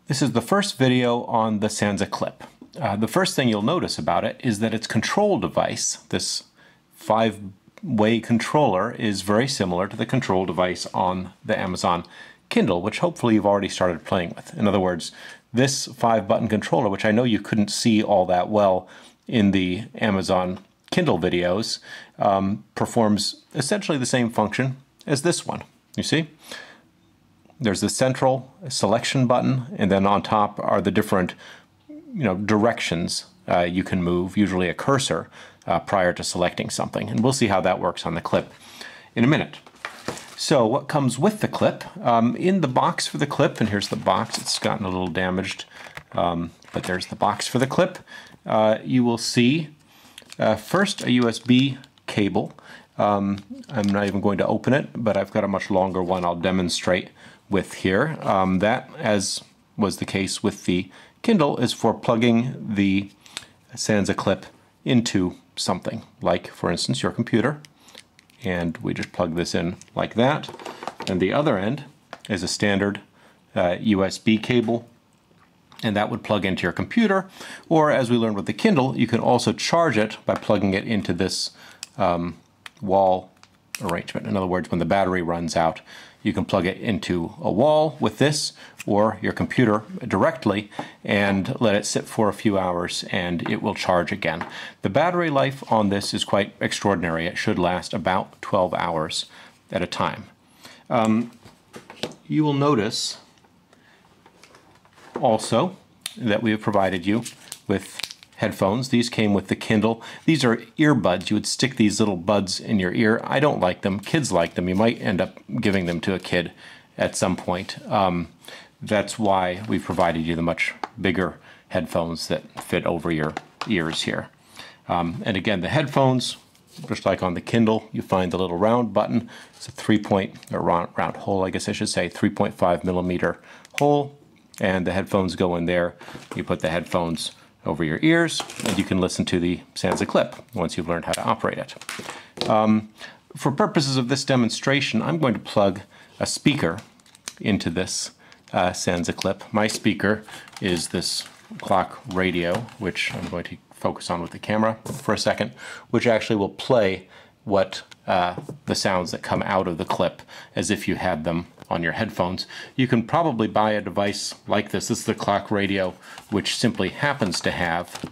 This is the first video on the Sansa Clip. The first thing you'll notice about it is that its control device, this 5-way controller, is very similar to the control device on the Amazon Kindle, which hopefully you've already started playing with. In other words, this 5-button controller, which I know you couldn't see all that well in the Amazon Kindle videos, performs essentially the same function as this one. You see? There's the central selection button, and then on top are the different directions you can move, usually a cursor, prior to selecting something. And we'll see how that works on the clip in a minute. So what comes with the clip? In the box for the clip, and here's the box, it's gotten a little damaged, but there's the box for the clip. You will see first a USB cable. I'm not even going to open it, but I've got a much longer one I'll demonstrate with here. That, as was the case with the Kindle, is for plugging the Sansa Clip into something, like, for instance, your computer. And we just plug this in like that. And the other end is a standard USB cable, and that would plug into your computer. Or, as we learned with the Kindle, you can also charge it by plugging it into this wall arrangement. In other words, when the battery runs out, you can plug it into a wall with this or your computer directly and let it sit for a few hours and it will charge again. The battery life on this is quite extraordinary. It should last about 12 hours at a time. You will notice also that we have provided you with headphones. These came with the Kindle. These are earbuds. You would stick these little buds in your ear. I don't like them. Kids like them. You might end up giving them to a kid at some point. That's why we provided you the much bigger headphones that fit over your ears here. And again, the headphones, just like on the Kindle, you find the little round button. It's a round hole, I guess I should say, 3.5 millimeter hole. And the headphones go in there. You put the headphones over your ears, and you can listen to the Sansa Clip once you've learned how to operate it. For purposes of this demonstration, I'm going to plug a speaker into this Sansa Clip. My speaker is this clock radio, which I'm going to focus on with the camera for a second, which actually will play what the sounds that come out of the clip as if you had them on your headphones. You can probably buy a device like this. This is the clock radio, which simply happens to have,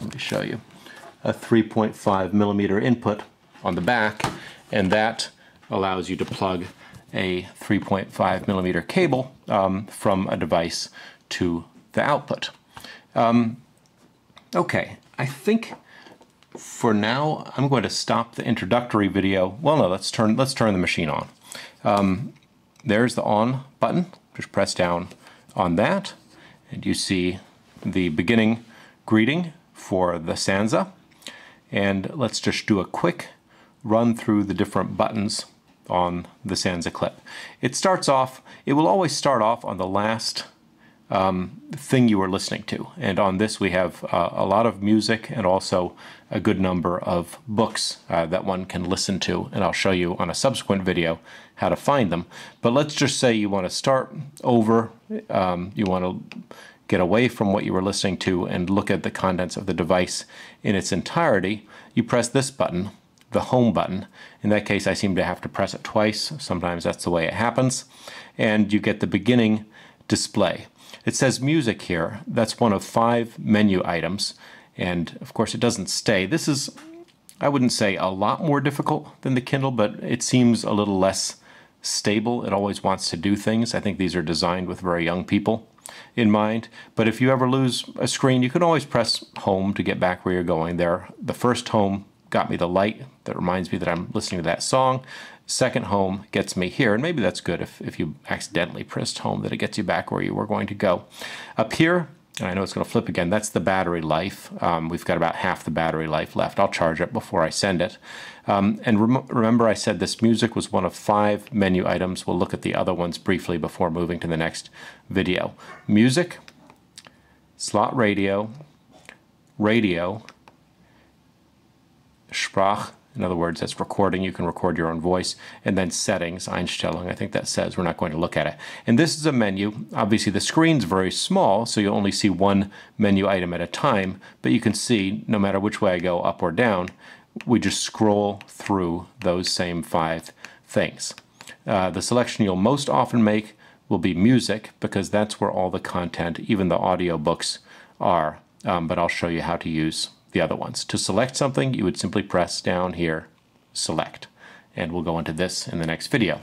let me show you, a 3.5 millimeter input on the back, and that allows you to plug a 3.5 millimeter cable from a device to the output. Okay, I think for now I'm going to stop the introductory video. Well, no, let's turn the machine on. There's the on button. Just press down on that, and you see the beginning greeting for the Sansa. And let's just do a quick run through the different buttons on the Sansa Clip. It will always start off on the last thing you were listening to. And on this we have a lot of music and also a good number of books that one can listen to, and I'll show you on a subsequent video how to find them. But let's just say you want to start over, you want to get away from what you were listening to and look at the contents of the device in its entirety. You press this button, the home button. In that case, I seem to have to press it twice. Sometimes that's the way it happens. And you get the beginning display. It says music here. That's one of 5 menu items, and of course it doesn't stay. This is, I wouldn't say a lot more difficult than the Kindle, but it seems a little less stable. It always wants to do things. I think these are designed with very young people in mind. But if you ever lose a screen, you can always press home to get back where you're going. There, the first home got me the light that reminds me that I'm listening to that song. Second home gets me here, and maybe that's good if you accidentally pressed home, that it gets you back where you were going to go. Up here, and I know it's going to flip again, that's the battery life. We've got about half the battery life left. I'll charge it before I send it. And remember I said this music was one of 5 menu items. We'll look at the other ones briefly before moving to the next video. Music, slot radio, radio, Sprach In other words, that's recording. You can record your own voice. And then settings, Einstellung, I think that says. We're not going to look at it. And this is a menu. Obviously, the screen's very small, so you'll only see one menu item at a time. But you can see, no matter which way I go, up or down, we just scroll through those same 5 things. The selection you'll most often make will be music, because that's where all the content, even the audio books, are. But I'll show you how to use the other ones. To select something, you would simply press down here, select. And we'll go into this in the next video.